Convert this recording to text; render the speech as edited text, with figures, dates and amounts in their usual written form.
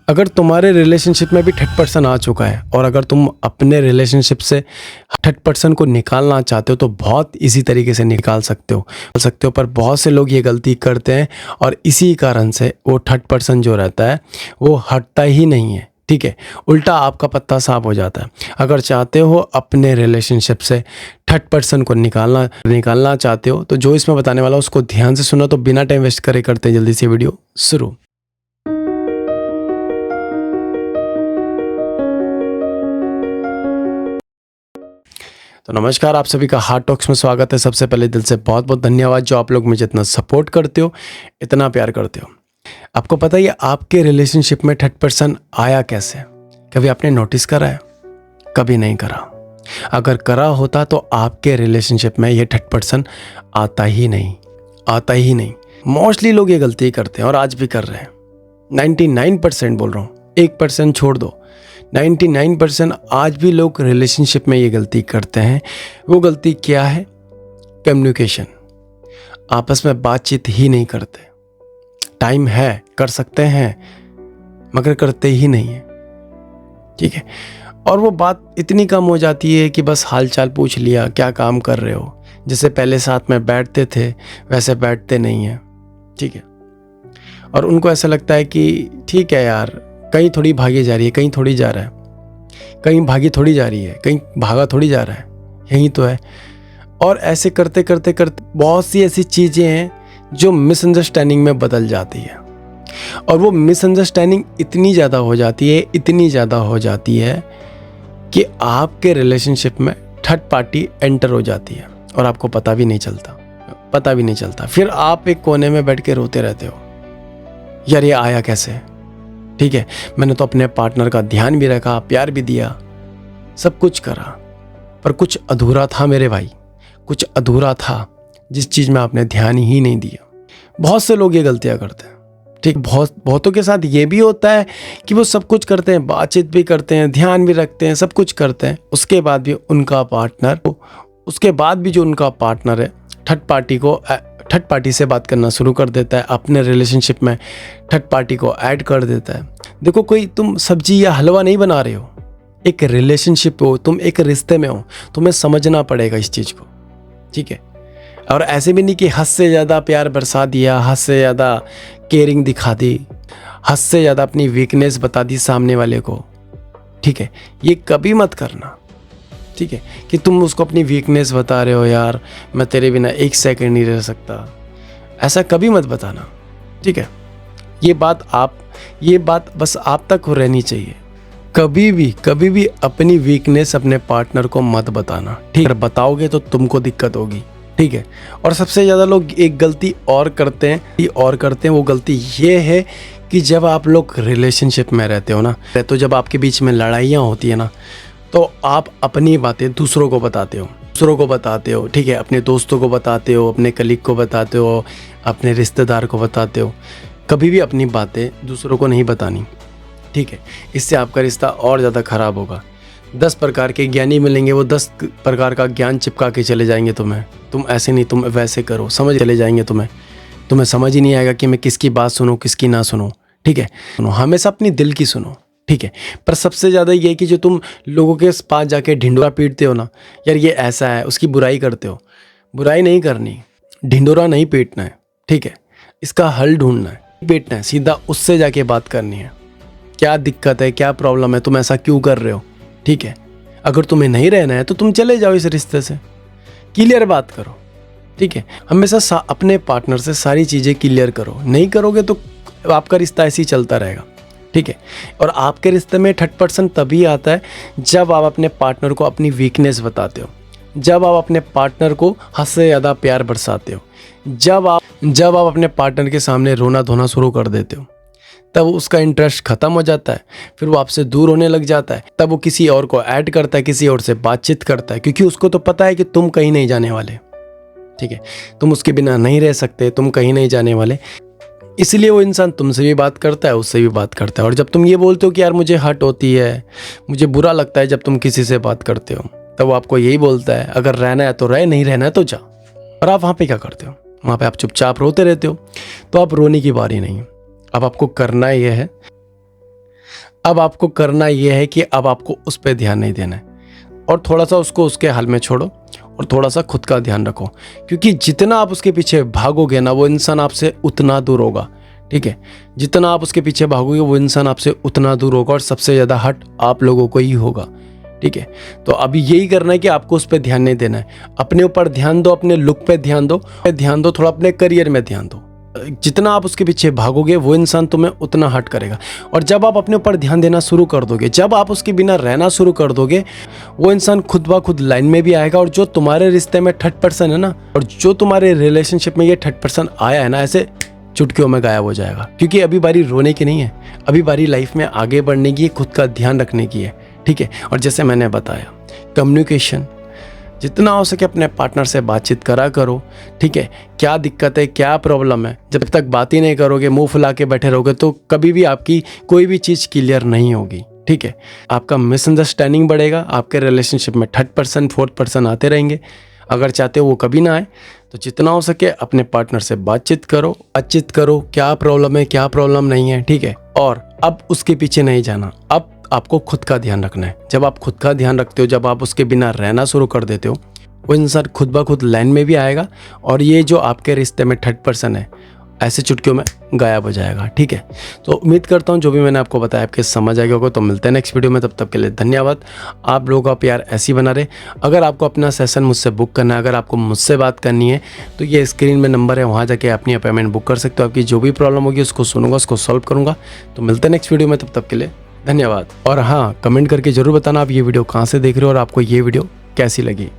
अगर तुम्हारे रिलेशनशिप में भी थर्ड पर्सन आ चुका है और अगर तुम अपने रिलेशनशिप से थर्ड पर्सन को निकालना चाहते हो तो बहुत इजी तरीके से निकाल सकते हो पर बहुत से लोग ये गलती करते हैं और इसी कारण से वो थर्ड पर्सन जो रहता है वो हटता ही नहीं है। ठीक है, उल्टा आपका पत्ता साफ हो जाता है। अगर चाहते हो अपने रिलेशनशिप से थर्ड पर्सन को निकालना चाहते हो तो जो इसमें बताने वाला उसको ध्यान से सुनो। तो बिना टाइम वेस्ट करे करते हैं जल्दी से वीडियो शुरू। तो नमस्कार, आप सभी का हार्ट टॉक्स में स्वागत है। सबसे पहले दिल से बहुत बहुत धन्यवाद जो आप लोग मुझे इतना सपोर्ट करते हो, इतना प्यार करते हो। आपको पता है आपके रिलेशनशिप में थर्ड पर्सन आया कैसे? कभी आपने नोटिस करा है? कभी नहीं करा। अगर करा होता तो आपके रिलेशनशिप में ये थर्ड पर्सन आता ही नहीं। मोस्टली लोग ये गलती करते हैं और आज भी कर रहे हैं। 99% बोल रहा हूँ, 1% छोड़ दो। 99% आज भी लोग रिलेशनशिप में ये गलती करते हैं। वो गलती क्या है? कम्युनिकेशन। आपस में बातचीत ही नहीं करते। टाइम है, कर सकते हैं, मगर करते ही नहीं है। ठीक है, और वो बात इतनी कम हो जाती है कि बस हालचाल पूछ लिया, क्या काम कर रहे हो, जैसे पहले साथ में बैठते थे वैसे बैठते नहीं हैं। ठीक है, और उनको ऐसा लगता है कि ठीक है यार, कहीं थोड़ी भागी जा रही है, कहीं थोड़ी जा रहा है, कहीं भागी थोड़ी जा रही है, कहीं भागा थोड़ी जा रहा है, यही तो है। और ऐसे करते करते बहुत सी ऐसी चीज़ें हैं जो मिसअंडरस्टैंडिंग में बदल जाती है। और वो मिसअंडरस्टैंडिंग इतनी ज़्यादा हो जाती है कि आपके रिलेशनशिप में थर्ड पार्टी एंटर हो जाती है और आपको पता भी नहीं चलता। फिर आप एक कोने में बैठ के रोते रहते हो, यार ये आया कैसे? ठीक है, मैंने तो अपने पार्टनर का ध्यान भी रखा, प्यार भी दिया, सब कुछ करा, पर कुछ अधूरा था मेरे भाई, कुछ अधूरा था जिस चीज़ में आपने ध्यान ही नहीं दिया। बहुत से लोग ये गलतियां करते हैं। ठीक, बहुतों के साथ ये भी होता है कि वो सब कुछ करते हैं, बातचीत भी करते हैं, ध्यान भी रखते हैं, सब कुछ करते हैं, उसके बाद भी जो उनका पार्टनर है थर्ड पार्टी से बात करना शुरू कर देता है, अपने रिलेशनशिप में थर्ड पार्टी को ऐड कर देता है। देखो, कोई तुम सब्जी या हलवा नहीं बना रहे हो, एक रिलेशनशिप हो, तुम एक रिश्ते में हो, तुम्हें समझना पड़ेगा इस चीज़ को। ठीक है, और ऐसे भी नहीं कि हद से ज़्यादा प्यार बरसा दिया, हद से ज़्यादा केयरिंग दिखा दी, हद से ज़्यादा अपनी वीकनेस बता दी सामने वाले को। ठीक है, ये कभी मत करना। ठीक है, कि तुम उसको अपनी वीकनेस बता रहे हो, यार मैं तेरे बिना एक सेकंड नहीं रह सकता, ऐसा कभी मत बताना। ठीक है, ये बात बस आप तक हो रहनी चाहिए। कभी भी अपनी वीकनेस अपने पार्टनर को मत बताना। ठीक है, बताओगे तो तुमको दिक्कत होगी। ठीक है, और सबसे ज़्यादा लोग एक गलती और करते हैं, वो गलती ये है कि जब आप लोग रिलेशनशिप में रहते हो ना, तो जब आपके बीच में लड़ाइयाँ होती है ना, तो आप अपनी बातें दूसरों को बताते हो। ठीक है, अपने दोस्तों को बताते हो, अपने कलीग को बताते हो, अपने रिश्तेदार को बताते हो। कभी भी अपनी बातें दूसरों को नहीं बतानी। ठीक है, इससे आपका रिश्ता और ज़्यादा ख़राब होगा। 10 प्रकार के ज्ञानी मिलेंगे, वो 10 प्रकार का ज्ञान चिपका के चले जाएंगे तुम्हें, तुम ऐसे नहीं, तुम वैसे करो, समझ चले जाएंगे तुम्हें समझ ही नहीं आएगा कि मैं किसकी बात सुनूं, किसकी ना सुनूं। ठीक है, हमेशा अपनी दिल की सुनो। ठीक है, पर सबसे ज़्यादा ये है कि जो तुम लोगों के पास जाके ढिंडोरा पीटते हो ना, यार ये ऐसा है, उसकी बुराई करते हो। बुराई नहीं करनी, ढिंडोरा नहीं पीटना है। ठीक है, इसका हल ढूंढना है, पीटना है, सीधा उससे जाके बात करनी है। क्या दिक्कत है, क्या प्रॉब्लम है, तुम ऐसा क्यों कर रहे हो? ठीक है, अगर तुम्हें नहीं रहना है तो तुम चले जाओ इस रिश्ते से, क्लियर बात करो। ठीक है, हमेशा अपने पार्टनर से सारी चीज़ें क्लियर करो। नहीं करोगे तो आपका रिश्ता ऐसे ही चलता रहेगा। ठीक है, और आपके रिश्ते में थर्ड पर्सन तभी आता है जब आप अपने पार्टनर को अपनी वीकनेस बताते हो, जब आप अपने पार्टनर को हद से ज़्यादा प्यार बरसाते हो, जब आप अपने पार्टनर के सामने रोना धोना शुरू कर देते हो, तब उसका इंटरेस्ट ख़त्म हो जाता है, फिर वो आपसे दूर होने लग जाता है। तब वो किसी और को ऐड करता है, किसी और से बातचीत करता है, क्योंकि उसको तो पता है कि तुम कहीं नहीं जाने वाले। ठीक है, तुम उसके बिना नहीं रह सकते, तुम कहीं नहीं जाने वाले, इसलिए वो इंसान तुमसे भी बात करता है, उससे भी बात करता है। और जब तुम ये बोलते हो कि यार मुझे हर्ट होती है, मुझे बुरा लगता है जब तुम किसी से बात करते हो, तब वो आपको यही बोलता है, अगर रहना है तो रह, नहीं रहना है तो जा। और आप वहाँ पे क्या करते हो? वहाँ पे आप चुपचाप रोते रहते हो। तो आप रोने की बारी नहीं, अब आपको करना यह है अब आपको करना यह है कि अब आपको उस पर ध्यान नहीं देना है और थोड़ा सा उसको उसके हाल में छोड़ो और थोड़ा सा खुद का ध्यान रखो, क्योंकि जितना आप उसके पीछे भागोगे ना वो इंसान आपसे उतना दूर होगा। ठीक है, जितना आप उसके पीछे भागोगे वो इंसान आपसे उतना दूर होगा और सबसे ज़्यादा हर्ट आप लोगों को ही होगा। ठीक है, तो अभी यही करना है कि आपको उस पर ध्यान नहीं देना है। अपने ऊपर ध्यान दो, अपने लुक पे ध्यान दो, थोड़ा अपने करियर में ध्यान दो। जितना आप उसके पीछे भागोगे वो इंसान तुम्हें उतना हर्ट करेगा। और जब आप अपने ऊपर ध्यान देना शुरू कर दोगे, जब आप उसके बिना रहना शुरू कर दोगे, वो इंसान खुद ब खुद लाइन में भी आएगा। और जो तुम्हारे रिश्ते में थर्ड पर्सन है ना, और जो तुम्हारे रिलेशनशिप में ये थर्ड पर्सन आया है ना, ऐसे चुटकियों में गायब हो जाएगा। क्योंकि अभी बारी रोने की नहीं है, अभी बारी लाइफ में आगे बढ़ने की, खुद का ध्यान रखने की है। ठीक है, और जैसे मैंने बताया, कम्युनिकेशन जितना हो सके अपने पार्टनर से बातचीत करा करो। ठीक है, क्या दिक्कत है, क्या प्रॉब्लम है, जब तक बात ही नहीं करोगे, मुंह फुला के बैठे रहोगे, तो कभी भी आपकी कोई भी चीज़ क्लियर नहीं होगी। ठीक है, आपका मिसअंडरस्टैंडिंग बढ़ेगा, आपके रिलेशनशिप में थर्ड पर्सन फोर्थ पर्सन आते रहेंगे। अगर चाहते हो वो कभी ना आए, तो जितना हो सके अपने पार्टनर से बातचीत करो, क्या प्रॉब्लम है, क्या प्रॉब्लम नहीं है। ठीक है, और अब उसके पीछे नहीं जाना, अब आपको खुद का ध्यान रखना है। जब आप खुद का ध्यान रखते हो, जब आप उसके बिना रहना शुरू कर देते हो, वो इंसान खुद ब खुद लाइन में भी आएगा और ये जो आपके रिश्ते में थर्ड पर्सन है ऐसे चुटकियों में गायब हो जाएगा। ठीक है, तो उम्मीद करता हूँ जो भी मैंने आपको बताया आपके समझ आ गया होगा। तो मिलते हैं नेक्स्ट वीडियो में, तब तक के लिए धन्यवाद। आप लोगों का प्यार ऐसे ही बना रहे। अगर आपको अपना सेशन मुझसे बुक करना है, अगर आपको मुझसे बात करनी है, तो ये स्क्रीन में नंबर है, वहाँ जाके अपनी अपॉइंटमेंट बुक कर सकते हो। आपकी जो भी प्रॉब्लम होगी उसको सुनूंगा, उसको सॉल्व करूँगा। तो मिलते हैं नेक्स्ट वीडियो में, तब तक के लिए धन्यवाद। और हाँ, कमेंट करके जरूर बताना आप ये वीडियो कहाँ से देख रहे हो और आपको ये वीडियो कैसी लगी।